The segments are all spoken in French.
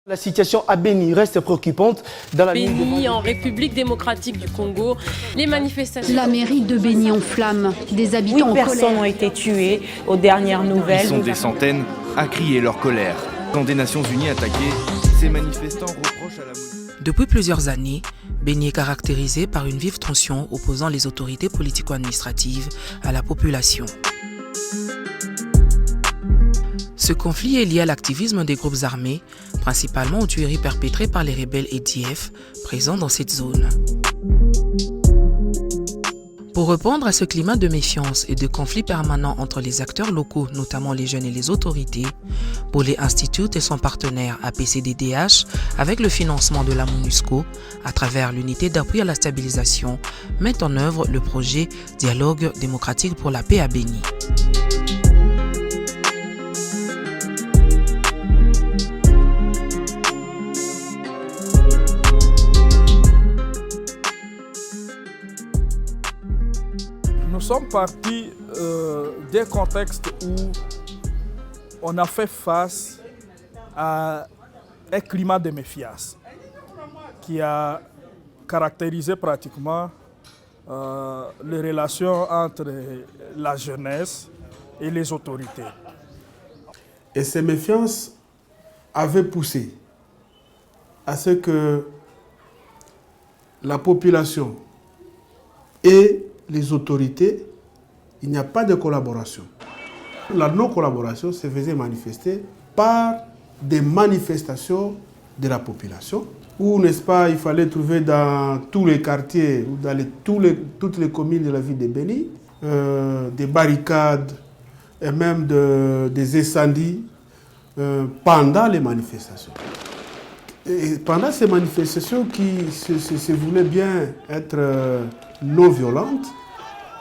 La situation à Béni reste préoccupante dans la Béni, en République démocratique du Congo, les manifestations... La mairie de Béni en flammes, des habitants en colère. 8 personnes ont été tuées aux dernières nouvelles. Ils sont des centaines à crier leur colère. Quand des Nations Unies attaquées, ces manifestants reprochent à la... Depuis plusieurs années, Béni est caractérisé par une vive tension opposant les autorités politico-administratives à la population. Ce conflit est lié à l'activisme des groupes armés, principalement aux tueries perpétrées par les rebelles ADF présents dans cette zone. Pour répondre à ce climat de méfiance et de conflit permanent entre les acteurs locaux, notamment les jeunes et les autorités, Bolé Institute et son partenaire APCDDH, avec le financement de la MONUSCO, à travers l'unité d'appui à la stabilisation, mettent en œuvre le projet Dialogue démocratique pour la paix à Béni. Nous sommes partis d'un contexte où on a fait face à un climat de méfiance qui a caractérisé pratiquement les relations entre la jeunesse et les autorités. Et ces méfiances avaient poussé à ce que la population et les autorités, il n'y a pas de collaboration. La non-collaboration se faisait manifester par des manifestations de la population, où, n'est-ce pas, il fallait trouver dans tous les quartiers, ou dans toutes les communes de la ville de Béni, des barricades et même des incendies pendant les manifestations. Et pendant ces manifestations qui se voulaient bien être non violentes,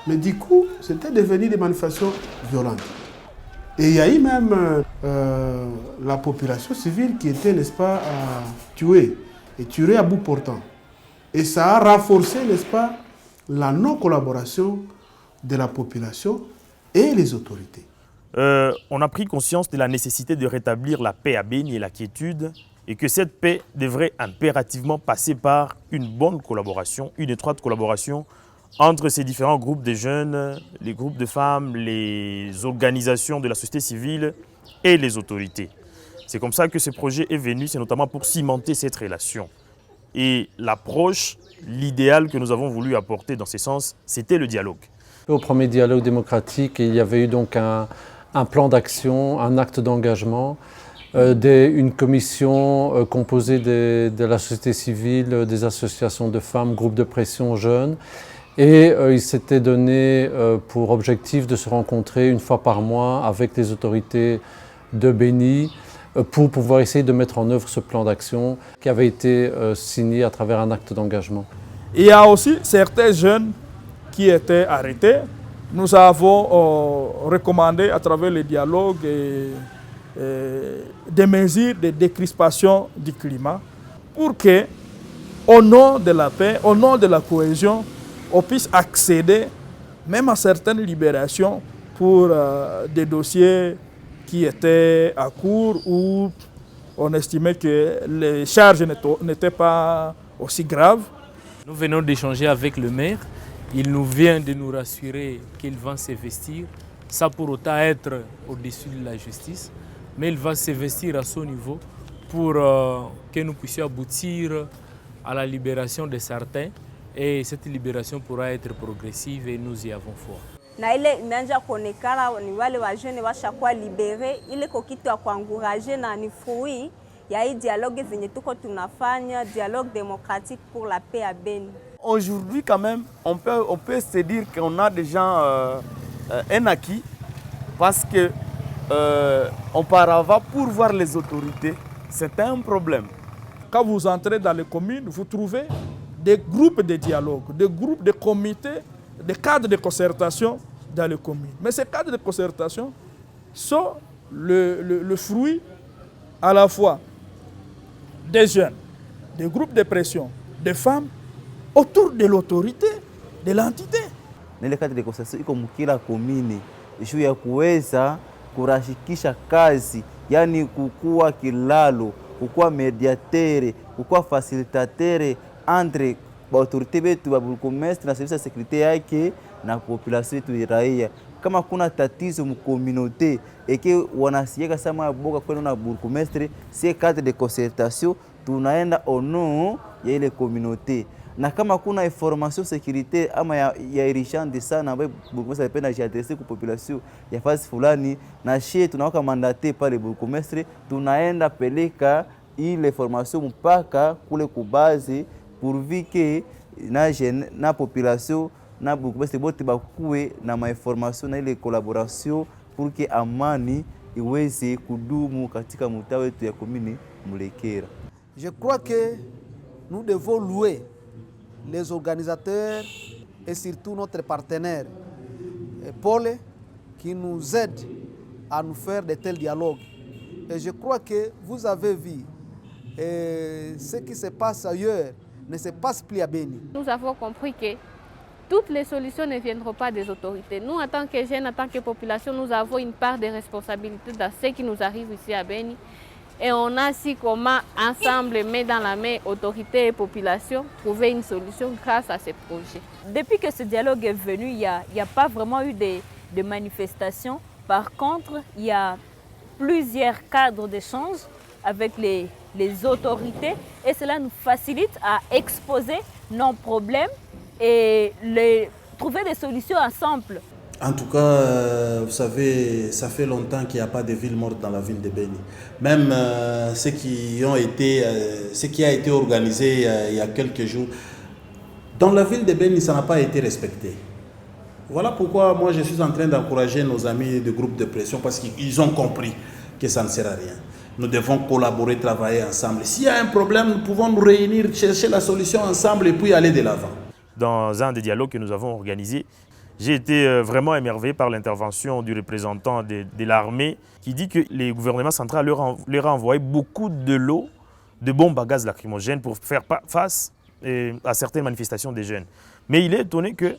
mais du coup, c'était devenu des manifestations violentes. Et il y a eu même la population civile qui était, n'est-ce pas, tuée, et tuée à bout portant. Et ça a renforcé, n'est-ce pas, la non-collaboration de la population et les autorités. On a pris conscience de la nécessité de rétablir la paix à Béni et la quiétude, et que cette paix devrait impérativement passer par une bonne collaboration, une étroite collaboration entre ces différents groupes de jeunes, les groupes de femmes, les organisations de la société civile et les autorités. C'est comme ça que ce projet est venu, c'est notamment pour cimenter cette relation. Et l'approche, l'idéal que nous avons voulu apporter dans ce sens, c'était le dialogue. Au premier dialogue démocratique, il y avait eu donc un plan d'action, un acte d'engagement, une commission composée de la société civile, des associations de femmes, groupes de pression jeunes. Et il s'était donné pour objectif de se rencontrer une fois par mois avec les autorités de Béni pour pouvoir essayer de mettre en œuvre ce plan d'action qui avait été signé à travers un acte d'engagement. Il y a aussi certains jeunes qui étaient arrêtés. Nous avons recommandé à travers les dialogues des mesures de décrispation du climat pour que, au nom de la paix, au nom de la cohésion, on puisse accéder même à certaines libérations pour des dossiers qui étaient à court où on estimait que les charges n'étaient pas aussi graves. Nous venons d'échanger avec le maire. Il nous vient de nous rassurer qu'il va s'investir, sans pour autant être au-dessus de la justice, mais il va s'investir à son niveau pour que nous puissions aboutir à la libération de certains. Et cette libération pourra être progressive et nous y avons foi. Na ile imeanza kuonekana ni wale wajene washakuwa libere, ile ko kitu ya kuencourager na ni fruit ya hii dialogue zenye tuko tunafanya, dialogue démocratique pour la paix à Béni. Aujourd'hui quand même, on peut se dire qu'on a déjà un acquis parce que auparavant pour voir les autorités, c'était un problème. Quand vous entrez dans les communes, vous trouvez des groupes de dialogue, des groupes de comités, des cadres de concertation dans les communes. Mais ces cadres de concertation sont le fruit à la fois des jeunes, des groupes de pression, des femmes, autour de l'autorité, de l'entité. Dans les cadres de concertation, comme kila commune, juu ya kuweza kurashikisha kazi, yani kukua kilalo kukuwa mediateur, kukuwa facilitateur entre autorité betu ba burgomestre na service ya sécurité yake na population yetu raia. Kama kuna tatizo mu communauté eke wanasieka sama boka kwenda na burgomestre, c'est cadre de concertation tunaenda au nom ya ile communauté. Na kama kuna information sécurité ama ya urgente sana ambayo burgomestre anapenda jiadresse ku population ya fasi fulani, na shie tunawaka mandaté pale burgomestre, tunaenda peleka ile information mpaka kule kubazi pourvu que na population na burgomestre bote bakuwe na mainformation na ile collaboration pour que amani iweze kudumu katika mtaa wetu ya commune Mulekera. Je crois que nous devons louer les organisateurs et surtout notre partenaire Paul qui nous aide à nous faire de tels dialogues. Et je crois que vous avez vu ce qui se passe ailleurs ne se passe plus à Beni. Nous avons compris que toutes les solutions ne viendront pas des autorités. Nous, en tant que jeunes, en tant que population, nous avons une part de responsabilité dans ce qui nous arrive ici à Beni. Et on a su comment, ensemble, main dans la main, autorités et population, trouver une solution grâce à ces projets. Depuis que ce dialogue est venu, il n'y a pas vraiment eu de manifestations. Par contre, il y a plusieurs cadres d'échange avec les autorités et cela nous facilite à exposer nos problèmes et trouver des solutions ensemble. En tout cas, vous savez, ça fait longtemps qu'il n'y a pas de ville morte dans la ville de Beni. Même ce qui a été organisé il y a quelques jours, dans la ville de Beni, ça n'a pas été respecté. Voilà pourquoi moi je suis en train d'encourager nos amis du groupe de pression parce qu'ils ont compris que ça ne sert à rien. Nous devons collaborer, travailler ensemble. S'il y a un problème, nous pouvons nous réunir, chercher la solution ensemble et puis aller de l'avant. Dans un des dialogues que nous avons organisé, j'ai été vraiment émerveillé par l'intervention du représentant de l'armée qui dit que les gouvernements centraux leur ont envoyé beaucoup de lots de bombes à gaz lacrymogènes pour faire face à certaines manifestations des jeunes. Mais il est étonné que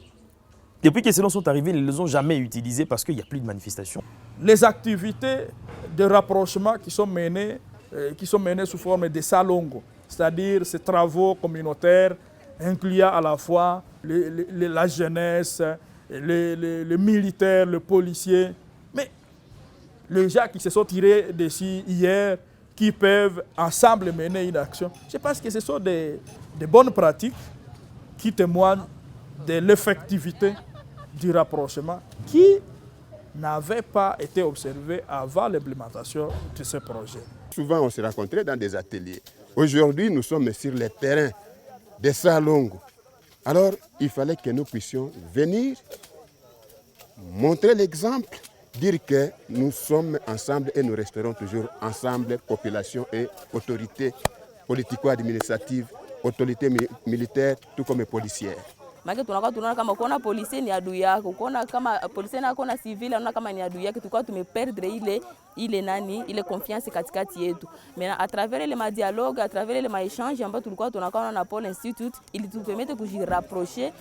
depuis que ces lots sont arrivés, ils ne les ont jamais utilisés parce qu'il n'y a plus de manifestations. Les activités de rapprochement qui sont menées sous forme de salongo, c'est-à-dire ces travaux communautaires incluant à la fois la jeunesse, les militaires, les policiers, mais les gens qui se sont tirés d'ici hier, qui peuvent ensemble mener une action. Je pense que ce sont des bonnes pratiques qui témoignent de l'effectivité du rapprochement qui n'avait pas été observé avant l'implémentation de ce projet. Souvent, on se rencontrait dans des ateliers. Aujourd'hui, nous sommes sur les terrains des salons. Alors, il fallait que nous puissions venir, montrer l'exemple, dire que nous sommes ensemble et nous resterons toujours ensemble, population et autorités politico-administratives, autorités militaires, tout comme policières. Maana tunaona kama kuona polisi ni adui yako, kuona kama polisi na kuona civil anaona kama ni adui yake, tukao tumeperdre ile confiance katikati yetu. Mais à travers les dialogues, à travers les échanges ambao tulikuwa tunakaa na Paul Institute, ili tupemete kujirapprocher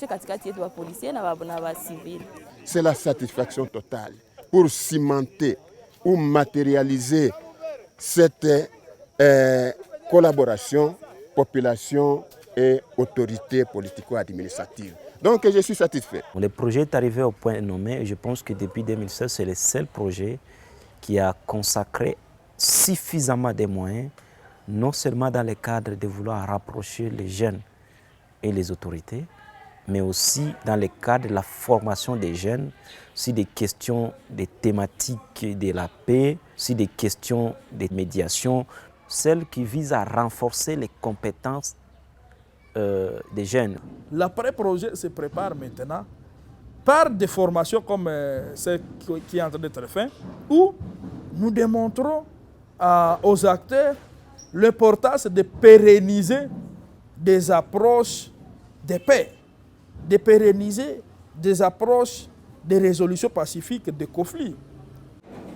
katikati yetu wa policiers na wa civil. C'est la satisfaction totale pour cimenter ou matérialiser cette collaboration population et autorités politico-administratives. Donc je suis satisfait. Le projet est arrivé au point nommé et je pense que depuis 2016, c'est le seul projet qui a consacré suffisamment de moyens, non seulement dans le cadre de vouloir rapprocher les jeunes et les autorités, mais aussi dans le cadre de la formation des jeunes sur des questions des thématiques de la paix, sur des questions de médiation, celles qui visent à renforcer les compétences des jeunes. L'après-projet se prépare maintenant par des formations comme celle qui est en train d'être faite, où nous démontrons aux acteurs l'importance de pérenniser des approches de paix, de pérenniser des approches de résolution pacifique des conflits.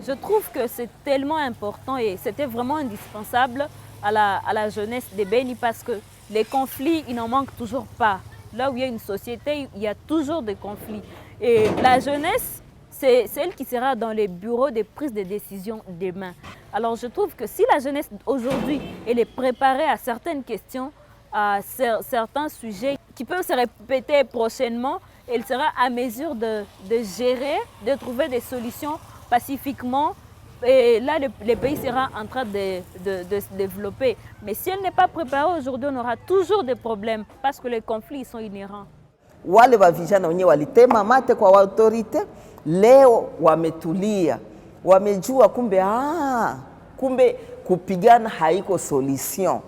Je trouve que c'est tellement important et c'était vraiment indispensable à la jeunesse de Beni parce que les conflits, il n'en manque toujours pas. Là où il y a une société, il y a toujours des conflits. Et la jeunesse, c'est celle qui sera dans les bureaux de prise de décision demain. Alors je trouve que si la jeunesse aujourd'hui elle est préparée à certaines questions, à certains sujets qui peuvent se répéter prochainement, elle sera à mesure de gérer, de trouver des solutions pacifiquement. Et là, le pays sera en train de se développer. Mais si elle n'est pas préparée aujourd'hui, on aura toujours des problèmes parce que les conflits sont inhérents. Wale wa vijana wenyewe walitema mate kwa autorite, leo wametulia, wamejua kumbe kupigana haiko solution.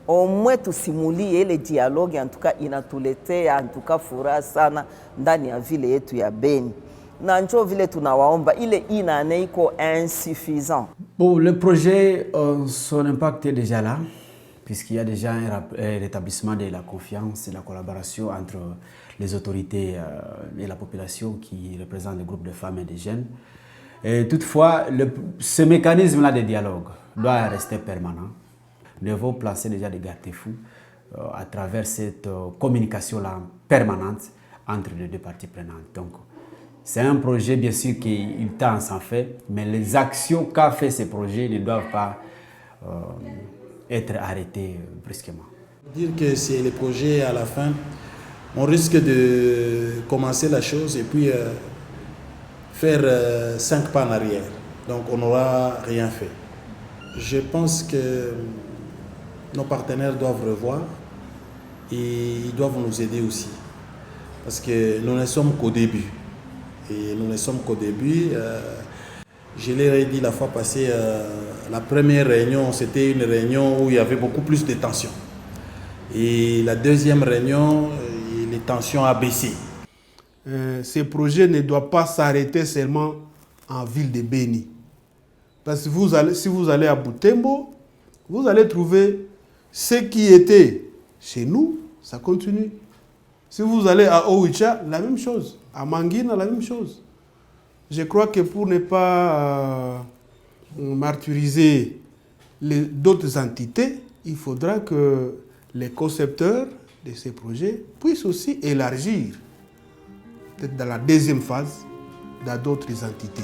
Omwe tusimulie ile dialogue, antuka inatuletea antuka furaha sana ndani ya vile yetu ya Beni. Na njo vile tunawaomba ile inane iko insuffisant. Bon, le projet, son impact est déjà là, puisqu'il y a déjà un rétablissement de la confiance et la collaboration entre les autorités et la population qui représente les groupes de femmes et de jeunes. Et toutefois, ce mécanisme-là de dialogue doit rester permanent. Nous devons placer déjà des garde-fous à travers cette communication-là permanente entre les deux parties prenantes. Donc, c'est un projet, bien sûr, qui tend à s'en faire, mais les actions qu'a fait ce projet ne doivent pas être arrêtées brusquement. Dire que c'est le projet à la fin, on risque de commencer la chose et puis faire 5 pas en arrière. Donc on n'aura rien fait. Je pense que nos partenaires doivent revoir et ils doivent nous aider aussi. Parce que nous ne sommes qu'au début. Et nous ne sommes qu'au début. Je l'ai dit la fois passée, la première réunion, c'était une réunion où il y avait beaucoup plus de tensions. Et la deuxième réunion, les tensions ont baissé. Ce projet ne doit pas s'arrêter seulement en ville de Beni. Parce que si vous allez à Butembo, vous allez trouver ce qui était chez nous, ça continue. Si vous allez à Owicha, la même chose. À Mangina, la même chose. Je crois que pour ne pas martyriser d'autres entités, il faudra que les concepteurs de ces projets puissent aussi élargir, peut-être dans la deuxième phase, dans d'autres entités.